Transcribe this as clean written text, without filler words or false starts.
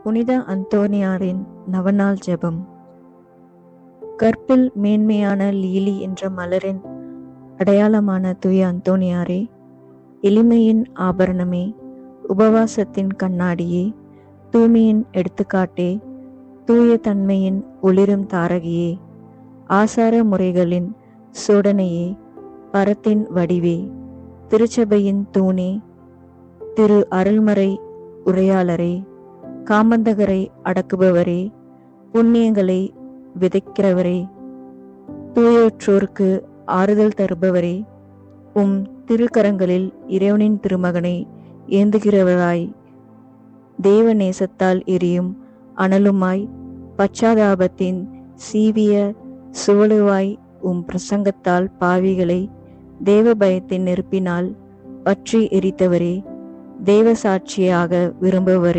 புனித அந்தோனியாரின் நவநாள் ஜெபம். கற்பில் மேன்மையான லீலி என்ற மலரின் அடையாளமான தூய அந்தோனியாரே, எளிமையின் ஆபரணமே, உபவாசத்தின் கண்ணாடியே, தூய்மையின் எடுத்துக்காட்டே, தூய தன்மையின் ஒளிரும் தாரகியே, ஆசார முறைகளின் சோடனையே, பரத்தின் வடிவே, திருச்சபையின் தூணே, திரு அருள்மறை உரையாளரே, காமந்தகரை அடக்குபவரே, புண்ணியங்களை விதைக்கிறவரே, தூயோற்றோருக்கு ஆறுதல் தருபவரே, உம் திருக்கரங்களில் இறைவனின் திருமகனை ஏந்துகிறவராய், தேவ நேசத்தால் எரியும் அனலுமாய், பச்சாதாபத்தின் சீவிய சுவடுவாய், உம் பிரசங்கத்தால் பாவிகளை தேவ பயத்தின் நெருப்பினால் பற்றி எரித்தவரே, தேவ சாட்சியாக விரும்புவரே,